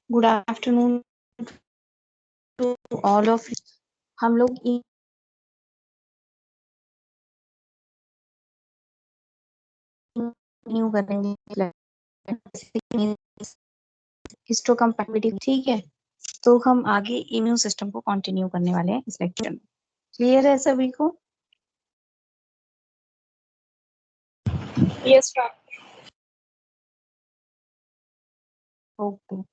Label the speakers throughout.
Speaker 1: Good afternoon to all of. हम लोग new करेंगे हिस्टोकम्पैटिबिलिटी, ठीक है। तो हम आगे इम्यून सिस्टम को कंटिन्यू करने वाले हैं इस लेक्चर में। क्लियर है सभी को?
Speaker 2: Yes ma'am.
Speaker 1: ओके।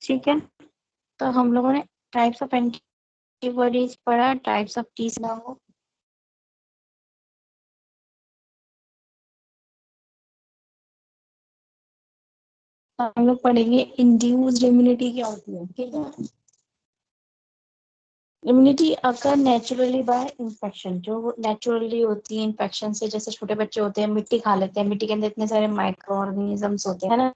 Speaker 1: ठीक है, तो हम लोगों ने टाइप्स ऑफ एंटीबॉडीज पढ़ा, टाइप्स ऑफ टी सेल। हम लोग पढ़ेंगे इंड्यूस्ड इम्यूनिटी क्या होती है, ठीक है। इम्यूनिटी अकर नेचुरली बाय इन्फेक्शन, जो नेचुरली होती है इन्फेक्शन से। जैसे छोटे बच्चे होते हैं, मिट्टी खा लेते हैं, मिट्टी के अंदर इतने सारे माइक्रो ऑर्गेनिजम्स होते हैं ना,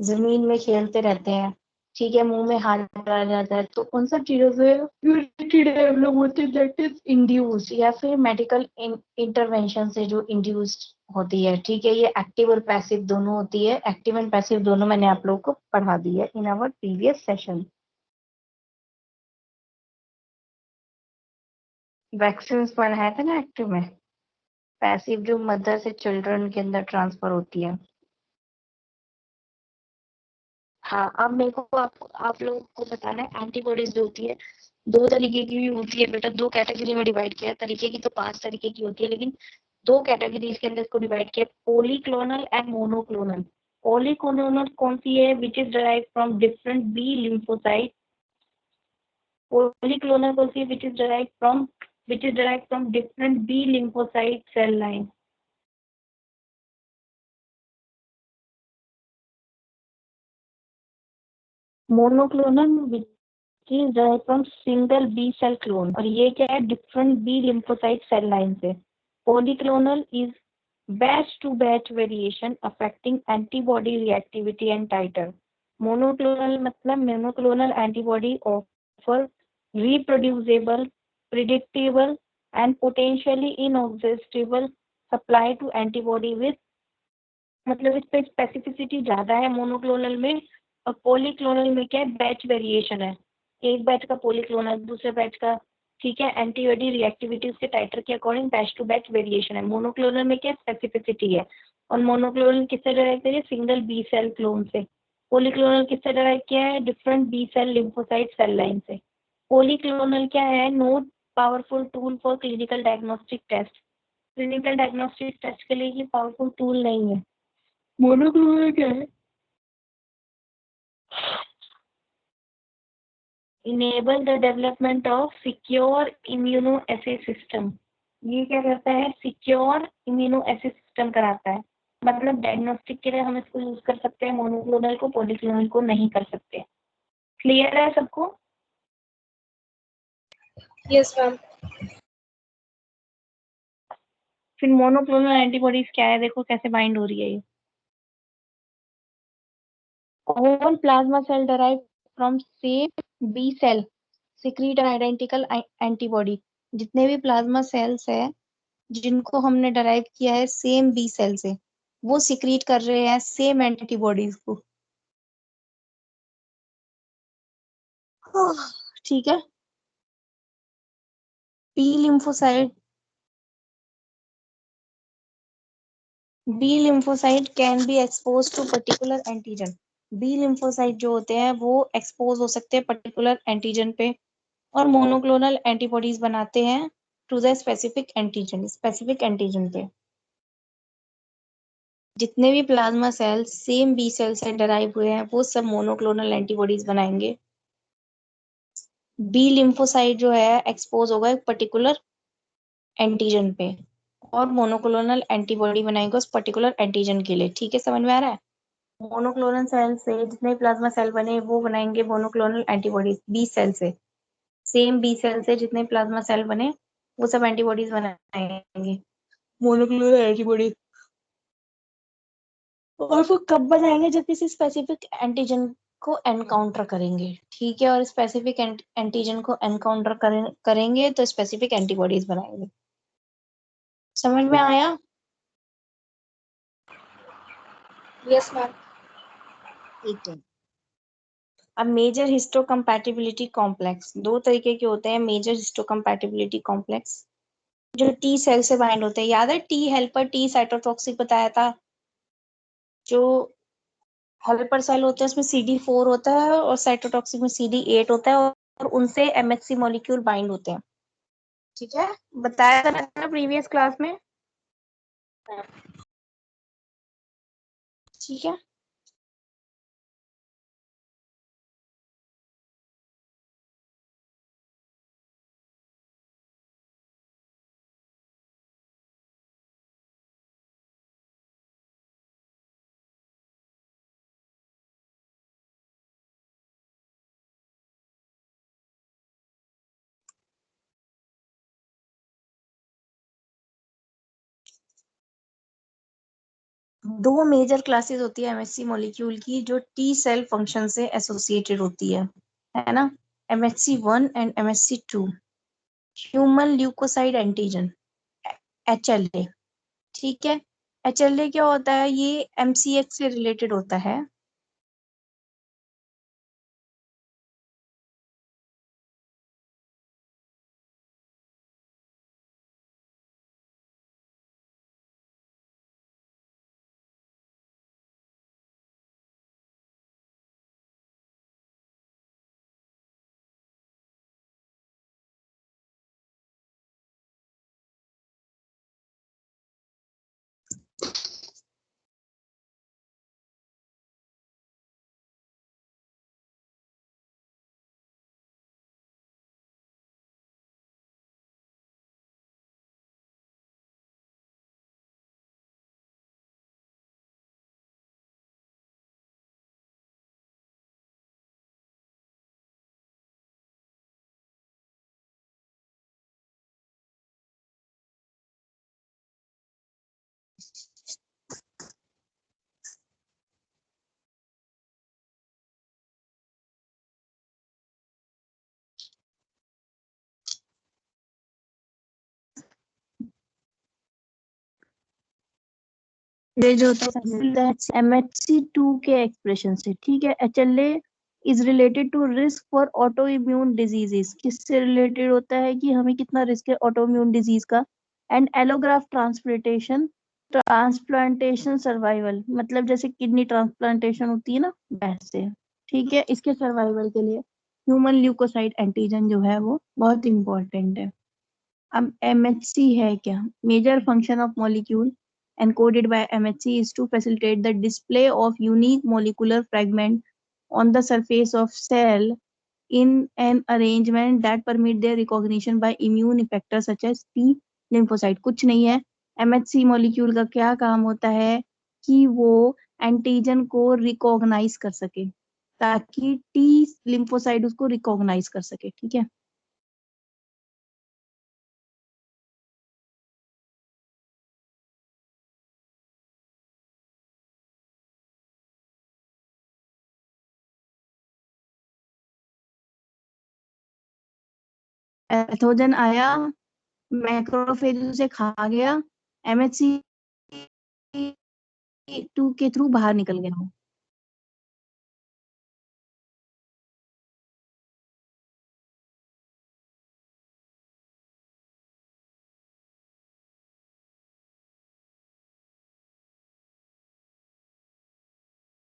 Speaker 1: जमीन में खेलते रहते हैं, ठीक है, मुंह में हाथ डाला जाता है, तो उन सब चीजों से इम्यूनिटी डेवलप होती है, दैट इज इंड्यूस्ड, या फिर मेडिकल इंटरवेंशन से जो इंड्यूस्ड होती है, ठीक है। ये एक्टिव और पैसिव दोनों होती है, एक्टिव एंड पैसिव दोनों मैंने आप लोगों को पढ़ा दी है in our previous session. Vaccine पढ़ाया था ना एक्टिव में। पैसिव जो मदर से चिल्ड्रन के अंदर ट्रांसफर होती है। हाँ, अब मेरे को आप लोगों को बताना है, एंटीबॉडीज जो होती है दो तरीके की भी होती है बेटा, दो कैटेगरी में डिवाइड किया है। तरीके की तो 5 तरीके की होती है, लेकिन दो कैटेगरीज के अंदर इसको डिवाइड किया है, पॉलीक्लोनल एंड मोनोक्लोनल। पॉलीक्लोनल कौन सी है? Which is derived from different B lymphocyte. Polyclonal कौन सी है? Which is derived from different B lymphocyte cell line. Monoclonal which is derived from single B cell clone, और ये क्या है? Different B lymphocyte cell line से। Polyclonal is batch to batch variation affecting antibody reactivity and titer. Monoclonal मतलब monoclonal antibody offer reproducible, predictable and potentially inexhaustible supply to antibody with, मतलब इस पे specificity ज्यादा है मोनोक्लोनल में। और polyclonal में क्या है? बैच वेरिएशन है, एक बैच का पॉलीक्लोनल, दूसरे बैच का, ठीक है। एंटीबॉडी रिएक्टिविटी उसके टाइटर के according batch to batch variation है। मोनोक्लोनल में क्या स्पेसिफिसिटी है। और मोनोक्लोनल किससे डराइव करिए? सिंगल बी सेल क्लोन से। पॉलीक्लोनल किससे डराइव किया है? Different B cell lymphocyte cell line से। पॉलीक्लोनल क्या है? No powerful tool for clinical diagnostic test. Clinical diagnostic test के लिए ये पावरफुल टूल नहीं है। मोनोक्लोनल क्या है? Enable the development of secure immunoassay system. ये क्या करता है? सिक्योर इम्यूनोएसे सिस्टम कराता है। मतलब डायग्नोस्टिक के लिए हम इसको यूज कर सकते हैं मोनोक्लोनल को, पॉलीक्लोनल को नहीं कर सकते। क्लियर है सबको?
Speaker 2: Yes ma'am.
Speaker 1: फिर मोनोक्लोनल एंटीबॉडीज क्या है? देखो कैसे बाइंड हो रही है ये। All plasma cell derived from same B cell secrete an identical antibody। जितने भी प्लाज्मा सेल्स है जिनको हमने डराइव किया है सेम बी सेल से, वो सिक्रीट कर रहे हैं सेम एंटीबॉडीज को, ठीक है। B lymphocyte can be expose to particular antigen. B lymphocyte जो होते हैं वो एक्सपोज हो सकते हैं पर्टिकुलर एंटीजन पे, और मोनोक्लोनल एंटीबॉडीज बनाते हैं to the specific antigen, specific antigen पे जितने भी plasma cells same B cell से डराइव हुए हैं वो सब मोनोक्लोनल एंटीबॉडीज बनाएंगे। बी लिम्फोसाइट जो है एक्सपोज होगा एक पर्टिकुलर एंटीजन पे और मोनोक्लोनल एंटीबॉडी बनाएंगे उस पर्टिकुलर एंटीजन के लिए। ठीक है, समझ में आ रहा है? मोनोक्लोनल सेल से जितने प्लाज्मा सेल बने वो बनाएंगे मोनोक्लोनल एंटीबॉडीज बी सेल से। सेम बी सेल से जितने प्लाज्मा सेल बने वो सब एंटीबॉडीज बनाएंगे, मोनोक्लोनल एंटीबॉडीज। और वो कब बनाएंगे? जब किसी स्पेसिफिक एंटीजन को एनकाउंटर करेंगे। ठीक है, और स्पेसिफिक एंटीजन को एनकाउंटर करेंगे तो स्पेसिफिक एंटीबॉडीज बनाएंगे। समझ में आया? Yes ma'am. ठीक है। अब मेजर हिस्टोकम्पैटिबिलिटी कॉम्प्लेक्स दो तरीके के होते हैं। मेजर हिस्टोकम्पैटिबिलिटी कॉम्प्लेक्स जो टी सेल से बाइंड होते हैं, याद है टी हेल्पर टी साइटोटॉक्सिक बताया था। जो हेल्पर सेल होते हैं उसमें CD4 होता है और साइटोटॉक्सिक में CD8 होता है और उनसे MHC मॉलिक्यूल बाइंड होते हैं। ठीक है, बताया था ना प्रीवियस क्लास में। ठीक है, दो मेजर क्लासेस होती है MHC मॉलिक्यूल की जो टी सेल फंक्शन से एसोसिएटेड होती है ना? MHC1 and MHC2। Human leukocyte antigen HLA। ठीक है, HLA क्या होता है? ये MCX से रिलेटेड होता है। ये जो होता है MHC2 के एक्सप्रेशन से। ठीक है, HLA is related to risk for autoimmune diseases. किससे रिलेटेड होता है कि हमें कितना रिस्क है ऑटो इम्यून डिजीज का? And allograft transplantation, transplantation survival, मतलब जैसे किडनी ट्रांसप्लांटेशन होती है ना वैसे। ठीक है, इसके सर्वाइवल के लिए ह्यूमन ल्यूकोसाइट एंटीजन जो है वो बहुत इंपॉर्टेंट है। अब MHC है क्या? Major function of molecule encoded by MHC is to facilitate the display of unique molecular fragment on the surface of cell in an arrangement that permit their recognition by immune effectors such as T lymphocyte। कुछ नहीं है, MHC molecule का क्या काम होता है कि वो एंटीजन को रिकॉग्नाइज कर सके ताकि T लिम्फोसाइट उसको रिकॉग्नाइज कर सके। ठीक है, पैथोजन आया, मैक्रोफेज उसे खा गया, MHC2 के थ्रू बाहर निकल गया वो।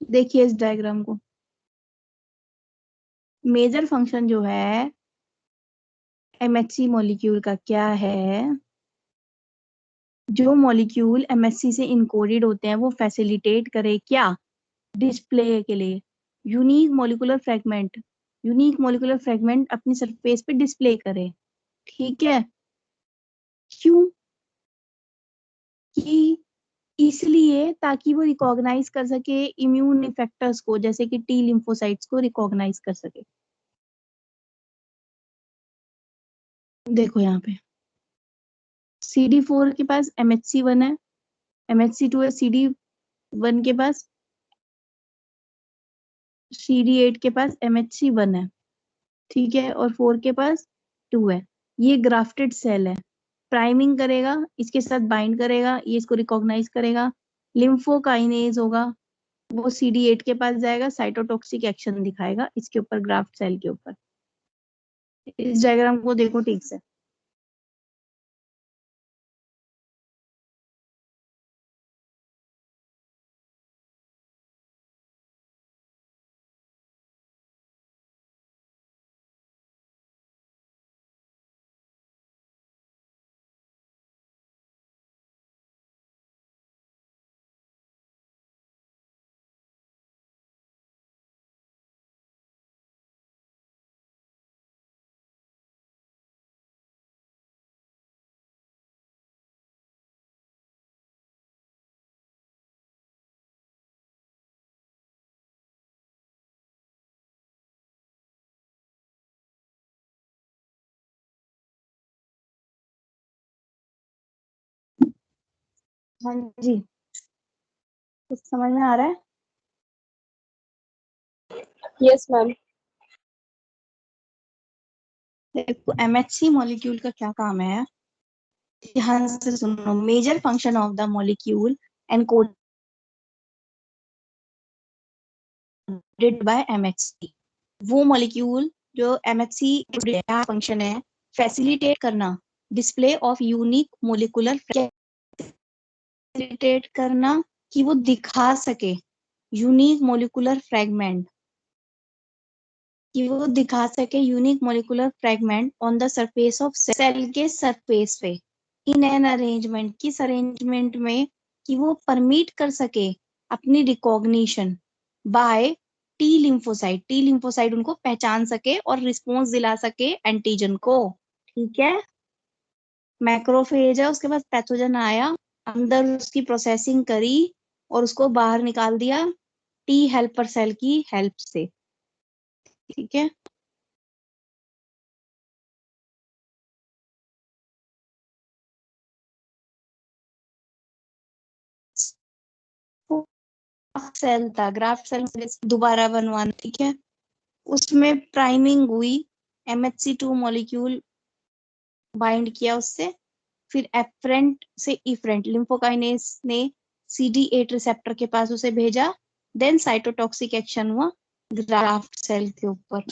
Speaker 1: देखिए इस डायग्राम को, मेजर फंक्शन जो है
Speaker 2: MHC मॉलिक्यूल का क्या है, जो मॉलिक्यूल MHC से इनकोडेड होते हैं वो फैसिलिटेट करे क्या, डिस्प्ले के लिए unique molecular fragment, unique molecular fragment अपनी सरफेस पे डिस्प्ले करे। ठीक है, क्यों कि इसलिए ताकि वो रिकॉग्नाइज कर सके इम्यून इफेक्टर्स को, जैसे कि टी लिम्फोसाइट्स को रिकॉग्नाइज कर सके। देखो यहाँ पे CD4 के पास MHC1 है, MHC2 है, CD1 के पास, CD8 के पास MHC1 है, ठीक है, और 4 के पास 2 है। ये ग्राफ्टेड सेल है, प्राइमिंग करेगा, इसके साथ बाइंड करेगा, ये इसको रिकॉग्नाइज करेगा, लिम्फोकाइनेज होगा, वो CD8 के पास जाएगा, साइटोटॉक्सिक एक्शन दिखाएगा इसके ऊपर, ग्राफ्ट सेल के ऊपर। इस डायग्राम को देखो ठीक से। हाँ जी, कुछ समझ में आ रहा है?
Speaker 3: Yes ma'am.
Speaker 2: देखो MHC मॉलिक्यूल का क्या काम है, ध्यान से सुनो। Major function of the molecule encoded by MHC, वो मॉलिक्यूल जो MHC का फंक्शन है फैसिलिटेट करना display of unique molecular, facilitate करना कि वो दिखा सके यूनिक मोलिकुलर फ्रेगमेंट, कि वो दिखा सके unique molecular fragment on the surface of cell के सरफेस पे, इन एन अरेंजमेंट, किस अरेंजमेंट में, कि वो परमिट कर सके अपनी recognition by T lymphocyte, T lymphocyte उनको पहचान सके और रिस्पॉन्स दिला सके एंटीजन को। ठीक है, मैक्रोफेज है, उसके पास पैथोजन आया, अंदर उसकी प्रोसेसिंग करी और उसको बाहर निकाल दिया टी हेल्पर सेल की हेल्प से। ठीक है, सेल था, ग्राफ्ट सेल दोबारा बनवाना। ठीक है, उसमें प्राइमिंग हुई, MHC2 मॉलिक्यूल बाइंड किया उससे, फिर एफरेंट से इफरेंट लिम्फोकाइनेस ने CD8 रिसेप्टर के पास उसे भेजा, देन साइटोटॉक्सिक एक्शन हुआ ग्राफ्ट सेल के ऊपर।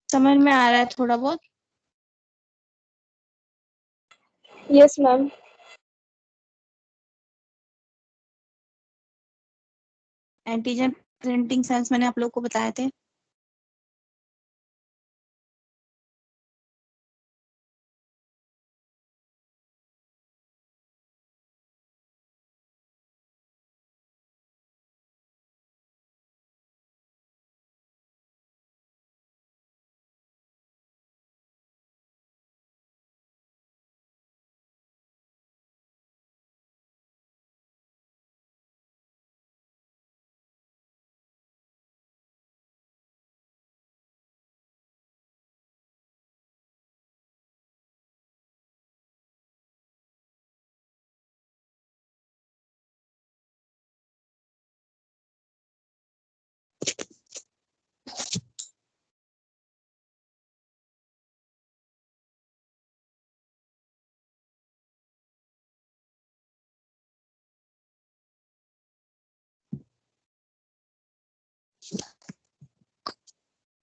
Speaker 2: समझ में आ रहा है थोड़ा बहुत?
Speaker 3: Yes ma'am.
Speaker 2: Antigen presenting sales मैंने आप लोग को बताए थे।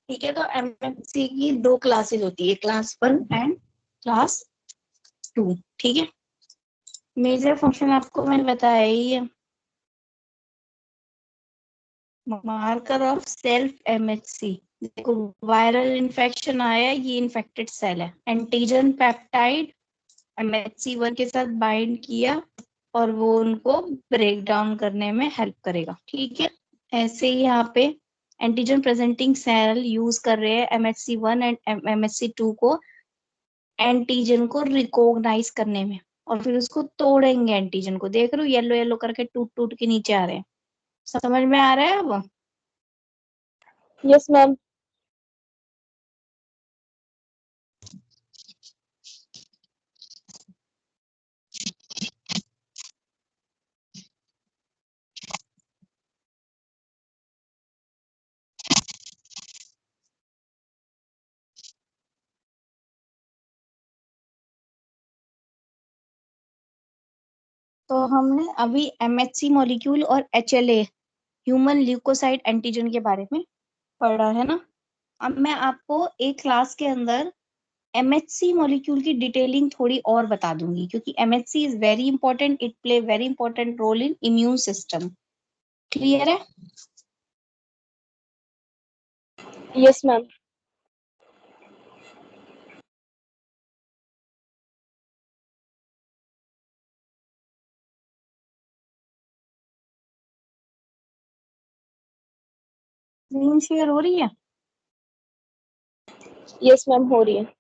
Speaker 2: ठीक है, तो MHC की दो क्लासेस होती है, क्लास 1 एंड क्लास 2। ठीक है, मेजर फंक्शन आपको मैंने बताया ही है। मार्कर ऑफ सेल्फ एमएचसी, देखो वायरल इन्फेक्शन आया, ये इन्फेक्टेड सेल है। एंटीजन पेप्टाइड MHC1 के साथ बाइंड किया और वो उनको ब्रेक डाउन करने में हेल्प करेगा। ठीक है, ऐसे ही यहाँ पे एंटीजन प्रेजेंटिंग सेल यूज कर रहे हैं MHC1 एंड MHC2 को एंटीजन को रिकॉग्नाइज करने में, और फिर उसको तोड़ेंगे एंटीजन को। देख रहे हो येलो येलो करके टूट टूट के नीचे आ रहे हैं। समझ में आ रहा है अब?
Speaker 3: Yes, ma'am.
Speaker 2: तो हमने अभी MHC मॉलिक्यूल और HLA ह्यूमन ल्यूकोसाइट एंटीजन के बारे में पढ़ा है ना। अब मैं आपको एक क्लास के अंदर MHC मॉलिक्यूल की डिटेलिंग थोड़ी और बता दूंगी, क्योंकि MHC is very important, it play very important role in immune system. Clear है?
Speaker 3: Yes, ma'am.
Speaker 2: स्क्रीन शेयर हो रही है?
Speaker 3: Yes, ma'am. हो रही है।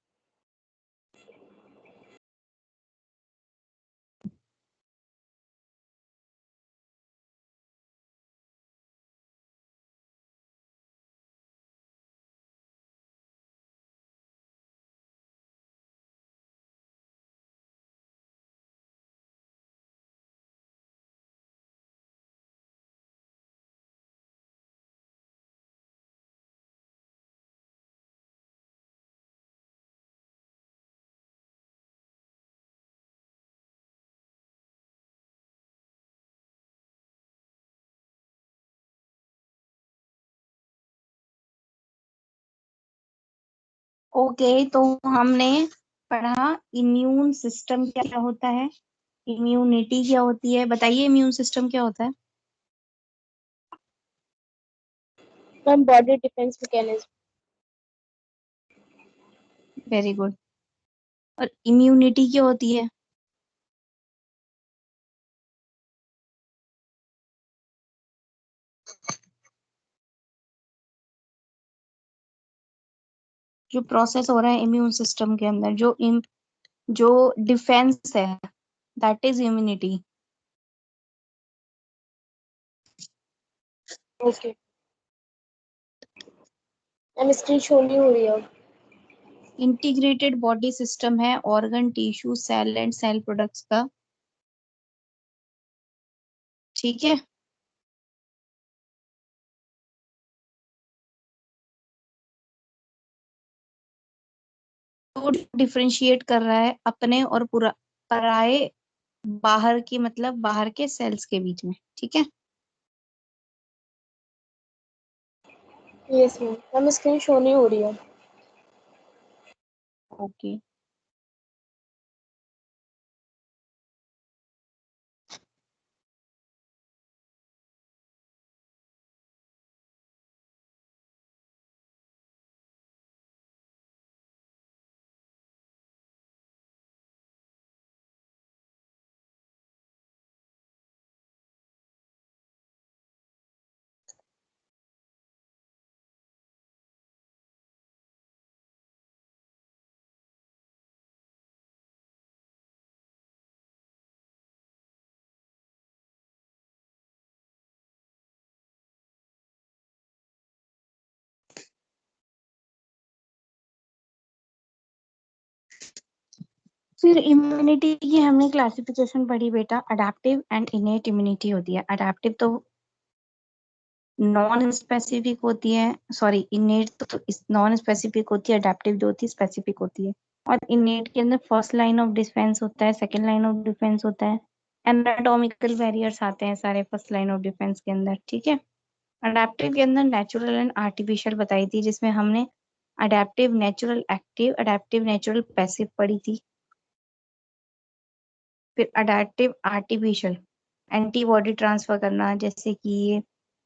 Speaker 2: ओके, तो हमने पढ़ा इम्यून सिस्टम क्या होता है, इम्यूनिटी क्या होती है। बताइए इम्यून सिस्टम क्या होता है?
Speaker 3: Ma'am, body defense mechanism.
Speaker 2: Very good. और इम्यूनिटी क्या होती है? जो प्रोसेस हो रहा है इम्यून सिस्टम के अंदर, जो डिफेंस है, that is immunity.
Speaker 3: Okay. Ma'am screen show नहीं हो रही है अब।
Speaker 2: इंटीग्रेटेड बॉडी सिस्टम है organ, tissue, cell and cell products का। ठीक है, तो डिफरेंशिएट कर रहा है अपने और पूरा पराये, बाहर की मतलब बाहर के सेल्स के बीच में। ठीक है,
Speaker 3: Yes, ma'am. Ma'am screen show नहीं हो रही है।
Speaker 2: ओके। फिर इम्यूनिटी की हमने क्लासिफिकेशन पढ़ी बेटा, अडेप्टिव एंड इनेट इम्यूनिटी होती है। अडेप्टिव तो नॉन स्पेसिफिक होती है, सॉरी इनेट तो नॉन स्पेसिफिक होती है, अडेप्टिव जो होती है स्पेसिफिक होती है। और इनेट के अंदर फर्स्ट लाइन ऑफ डिफेंस होता है, सेकंड लाइन ऑफ डिफेंस होता है, एनाटॉमिकल बैरियर्स आते हैं सारे फर्स्ट लाइन ऑफ डिफेंस के अंदर। ठीक है, अडेप्टिव के अंदर नेचुरल एंड आर्टिफिशियल बताई थी, जिसमें हमने adaptive natural active, adaptive natural passive पढ़ी थी। फिर अडेप्टिव आर्टिफिशियल एंटीबॉडी ट्रांसफर करना, जैसे कि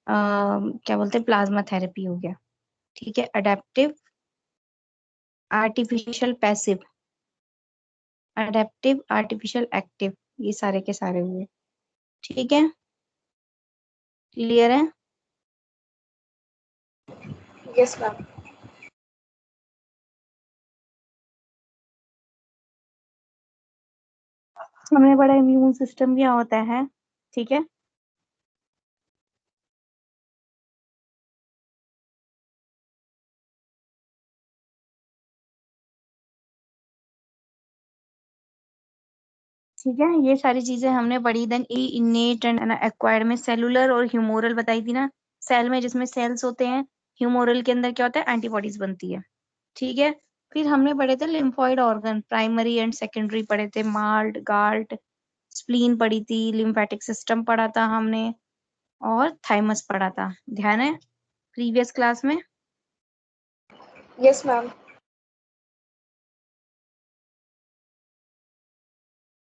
Speaker 2: क्या बोलते हैं, प्लाज्मा थेरेपी हो गया, ठीक है। Adaptive, artificial passive, adaptive, artificial active, ये सारे के सारे हुए, ठीक है। क्लियर है?
Speaker 3: Yes, ma'am.
Speaker 2: हमें बड़ा इम्यून सिस्टम क्या होता है, ठीक है। ठीक है, ये सारी चीजें हमने पढ़ी। देन इनेट एंड एक्वायर्ड में सेलुलर और ह्यूमोरल बताई थी ना। सेल में जिसमें सेल्स होते हैं, ह्यूमोरल के अंदर क्या होता है, एंटीबॉडीज बनती है, ठीक है। फिर हमने पढ़े थे lymphoid organ, primary and secondary पढ़े थे, माल्ट, गाल्ट, स्प्लीन पढ़ी थी, लिम्फेटिक सिस्टम पढ़ा था हमने, और थाइमस पढ़ा था, ध्यान है प्रीवियस क्लास में।
Speaker 3: Yes, ma'am.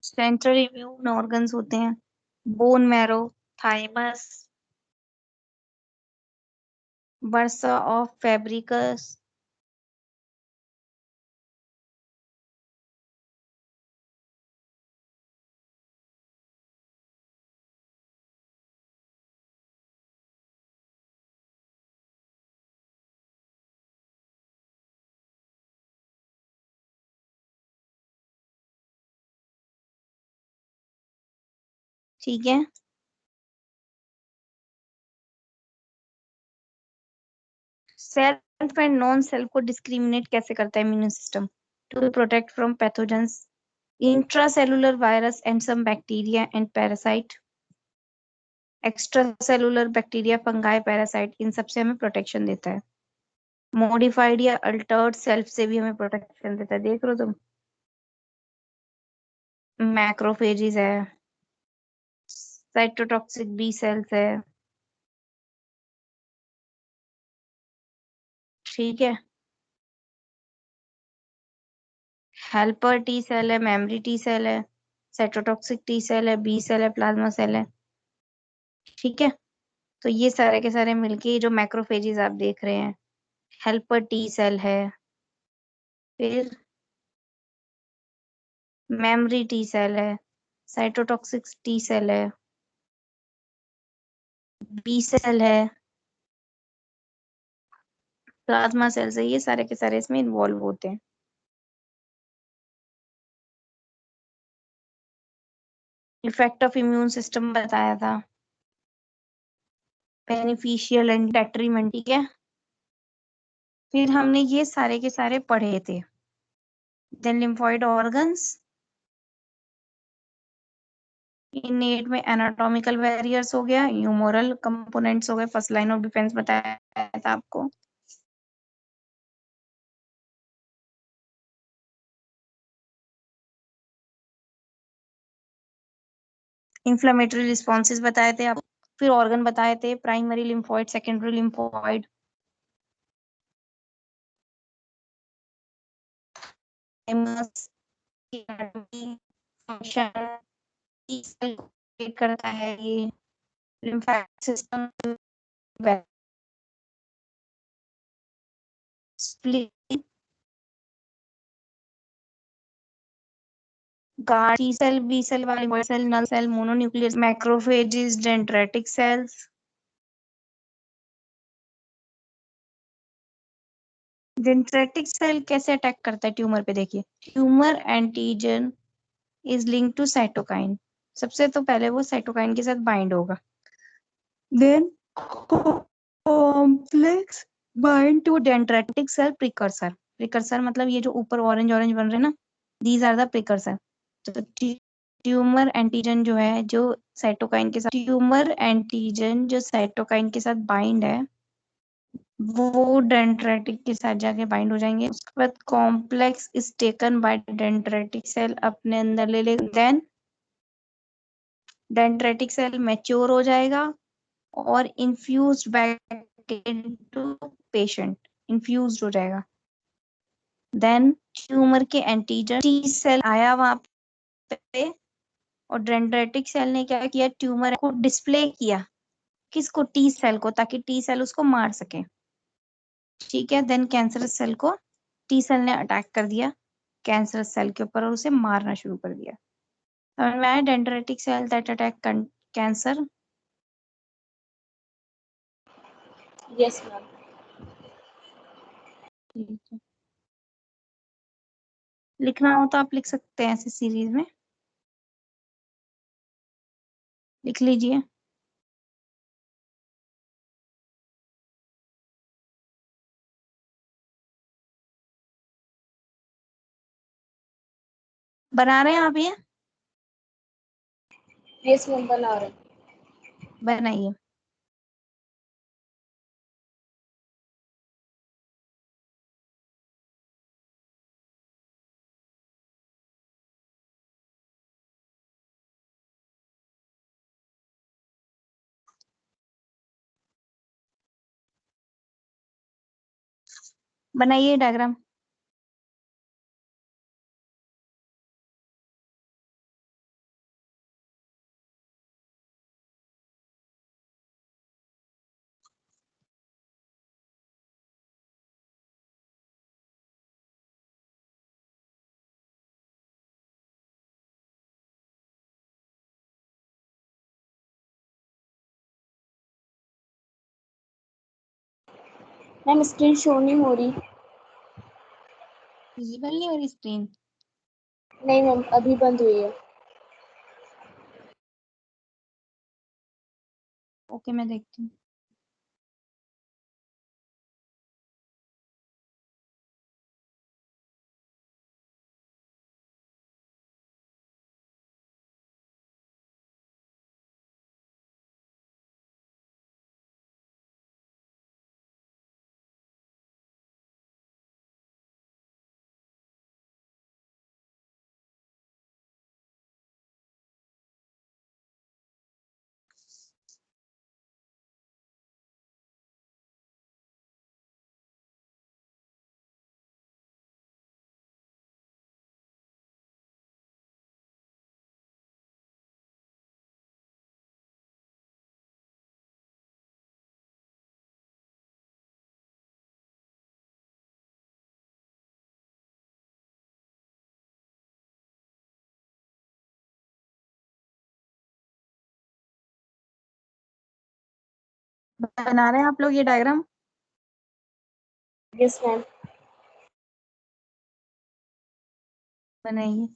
Speaker 2: Central immune organs होते हैं, bone marrow, thymus, bursa of Fabricius, ठीक है। सेल्फ एंड नॉन सेल्फ को डिस्क्रिमिनेट कैसे करता है immune system? To protect from pathogens, intracellular virus and some bacteria and parasite, extra cellular bacteria, fungi, parasite, इन सबसे हमें प्रोटेक्शन देता है। मॉडिफाइड या अल्टर्ड सेल्फ से भी हमें प्रोटेक्शन देता है, देख लो तुम। मैक्रोफेजिस है, साइटोटॉक्सिक बी सेल्स है, ठीक है। हेल्पर टी सेल है, मेमोरी टी सेल है, साइटोटॉक्सिक टी सेल है, बी सेल है, प्लाज्मा सेल है, ठीक है। तो ये सारे के सारे मिलके जो मैक्रोफेजिस आप देख रहे हैं, हेल्पर टी सेल है, फिर मेमोरी टी सेल है, साइटोटॉक्सिक टी सेल है, बी सेल है, प्लाज्मा सेल्स है, ये सारे के सारे इसमें इन्वॉल्व होते हैं। इफेक्ट ऑफ इम्यून सिस्टम बताया था, बेनिफिशियल एंड डेट्रीमेंट, ठीक है। फिर हमने ये सारे के सारे पढ़े थे। देन लिम्फोइड ऑर्गन्स, इनेट में एनाटॉमिकल बैरियर्स हो गया, ह्यूमोरल कंपोनेंट्स हो गए, फर्स्ट लाइन ऑफ डिफेंस बताया था आपको। इंफ्लेमेटरी रिस्पॉन्सेज बताए थे आप। फिर ऑर्गन बताए थे, primary lymphoid, secondary lymphoid, function, करता है ये, lymphatic system, spleen, guard, T cell, B cell वाली cell, null cell, mononuclear, macrophages, dendritic cells. Dendritic cell कैसे अटैक करता है ट्यूमर पे? देखिए, tumour antigen is linked to cytokine. सबसे तो पहले वो साइटोकाइन के साथ बाइंड होगा, then complex bind to dendritic cell precursor. Precursor मतलब ये जो ऊपर ऑरेंज ऑरेंज बन रहे हैं ना, दीज आर द प्रिकर्सर। तो ट्यूमर एंटीजन जो है, जो साइटोकाइन के साथ, ट्यूमर एंटीजन जो साइटोकाइन के साथ बाइंड है, वो डेंड्रेटिक के साथ जाके बाइंड हो जाएंगे। उसके बाद complex is taken by dendritic cell, अपने अंदर ले ले, देन डेंड्रेटिक सेल मैच्योर हो जाएगा और infuse back into patient, infuse हो जाएगा। देन ट्यूमर के एंटीजन टी सेल आया वहां पे, और डेंड्रेटिक सेल ने क्या किया, ट्यूमर को डिस्प्ले किया, किसको, टी सेल को, ताकि टी सेल उसको मार सके। ठीक है, देन कैंसरस सेल को टी सेल ने अटैक कर दिया कैंसरस सेल के ऊपर और उसे मारना शुरू कर दिया। समझ में आया? Dendritic cell that attack cancer.
Speaker 3: Yes, ma'am.
Speaker 2: ठीक है, लिखना हो तो आप लिख सकते हैं ऐसे सीरीज में, लिख लीजिए। बना रहे हैं आप ये?
Speaker 3: Yes, ma'am. बना रहे हैं।
Speaker 2: बनाइए। बनाइए डायग्राम।
Speaker 3: मैम स्क्रीन शो नहीं हो रही।
Speaker 2: विजिबल नहीं हो रही स्क्रीन?
Speaker 3: नहीं मैम, अभी बंद हुई है।
Speaker 2: ओके, मैं देखती हूँ। बना रहे हैं आप लोग ये डायग्राम?
Speaker 3: Yes ma'am.
Speaker 2: बनाइए।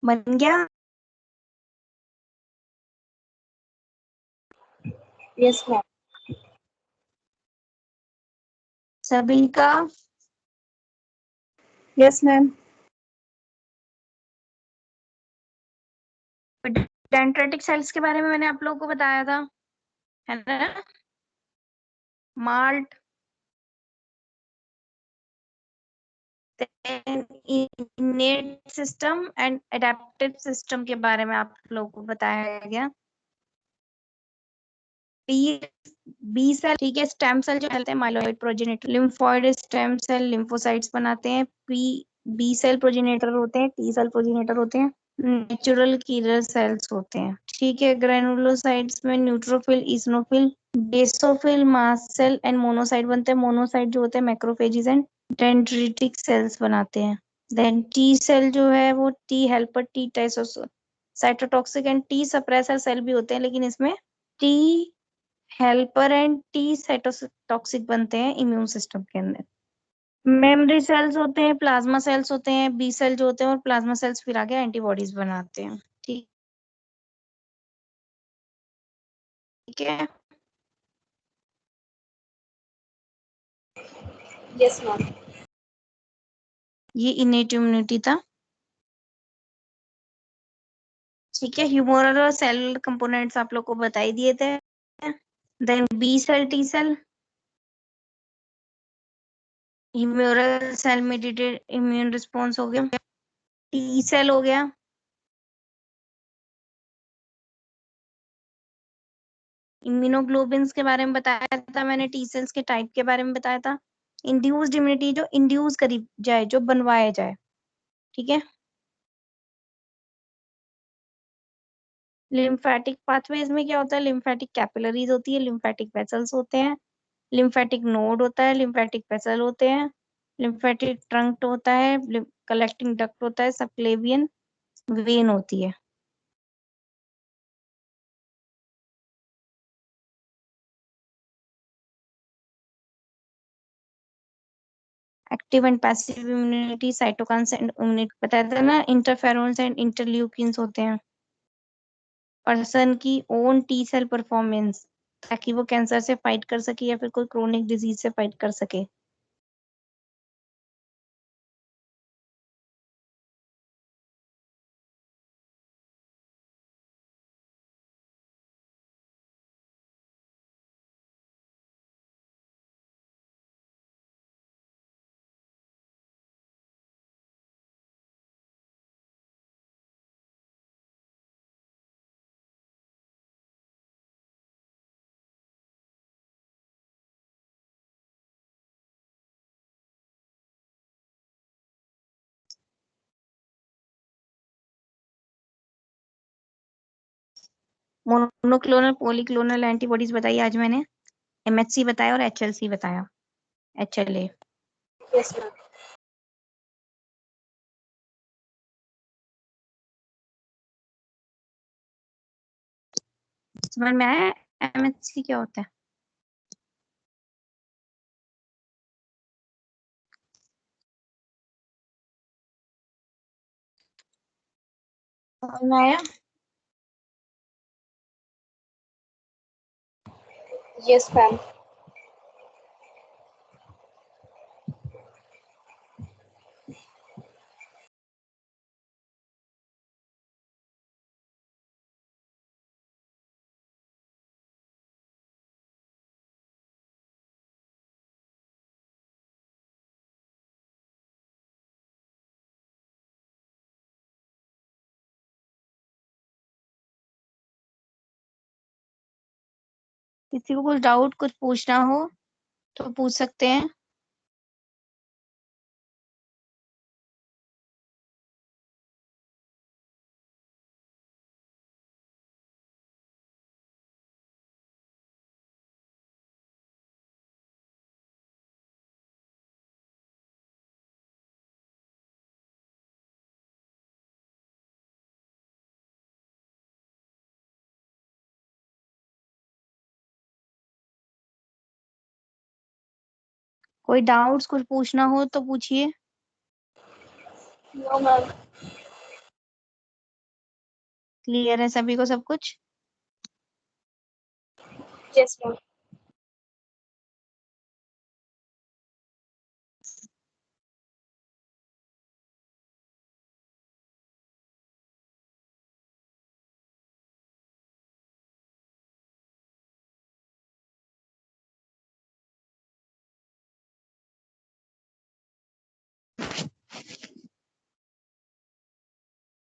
Speaker 2: बन गया?
Speaker 3: Yes ma'am.
Speaker 2: सभी का?
Speaker 3: Yes ma'am.
Speaker 2: डेंड्राइटिक सेल्स के बारे में मैंने आप लोगों को बताया था, है ना? Malt, इनेट system and adaptive system के बारे में आप लोगों को बताया गया। बी सेल, ठीक है, स्टेम सेल जो कहते हैं myeloid progenitor, lymphoid stem cell lymphocytes बनाते हैं, बी सेल प्रोजेनिटर होते हैं, टी सेल प्रोजेनिटर होते हैं, नेचुरल किलर सेल्स होते हैं। ठीक है, ग्रेनुलोसाइट्स में neutrophil, eosinophil, basophil, mast cell and monocyte बनते हैं। मोनोसाइट जो होते हैं मैक्रोफेजेस एंड डेंड्रिटिक सेल्स बनाते हैं। देन टी सेल जो है वो T helper, T cytotoxic and T suppressor cell भी होते हैं, लेकिन इसमें T helper and T cytotoxic बनते हैं इम्यून सिस्टम के अंदर। मेमोरी सेल्स होते हैं, प्लाज्मा सेल्स होते हैं, बी सेल जो होते हैं और प्लाज्मा सेल्स फिर आगे एंटीबॉडीज बनाते हैं। ठीक है,
Speaker 3: Yes, ma'am.
Speaker 2: ये इनेट इम्यूनिटी था। ठीक है, ह्यूमरल और सेलुलर कंपोनेंट्स आप लोग को बता ही दिए थे। Then B cell, T cell, humoral cell mediated immune response हो गया, टी सेल हो गया, इम्यूनोग्लोबिन्स के बारे में बताया था मैंने, टी सेल्स के टाइप के बारे में बताया था, इंड्यूस्ड इम्यूनिटी जो इंड्यूस करी जाए, जो बनवाया जाए। ठीक है, लिम्फेटिक पाथवेज में क्या होता है, लिम्फेटिक कैपिलरीज होती है, लिम्फेटिक वेसल्स होते हैं, लिम्फेटिक नोड होता है, लिम्फेटिक वेसल होते हैं, लिम्फेटिक ट्रंक होता है, कलेक्टिंग डक्ट होता है, सबक्लेवियन वेन होती है। Active and passive immunity, cytokines and immunity बताया था ना, इंटरफेरोन्स एंड इंटरल्यूकिन्स होते हैं। पर्सन की ओन टी सेल परफॉर्मेंस, ताकि वो कैंसर से फाइट कर सके या फिर कोई क्रोनिक डिजीज से फाइट कर सके। मोनोक्लोनल पॉलीक्लोनल एंटीबॉडीज बताई आज मैंने, एमएचसी बताया और एचएलसी बताया, एचएलए।
Speaker 3: Yes, ma'am.
Speaker 2: समझ में आया एमएचसी क्या होता है? समझ में आया?
Speaker 3: Yes, ma'am.
Speaker 2: किसी को कुछ डाउट कुछ पूछना हो तो पूछ सकते हैं। कोई डाउट्स कुछ पूछना हो तो पूछिए।
Speaker 3: No, ma'am.
Speaker 2: क्लियर है सभी को सब कुछ?
Speaker 3: Yes, ma'am.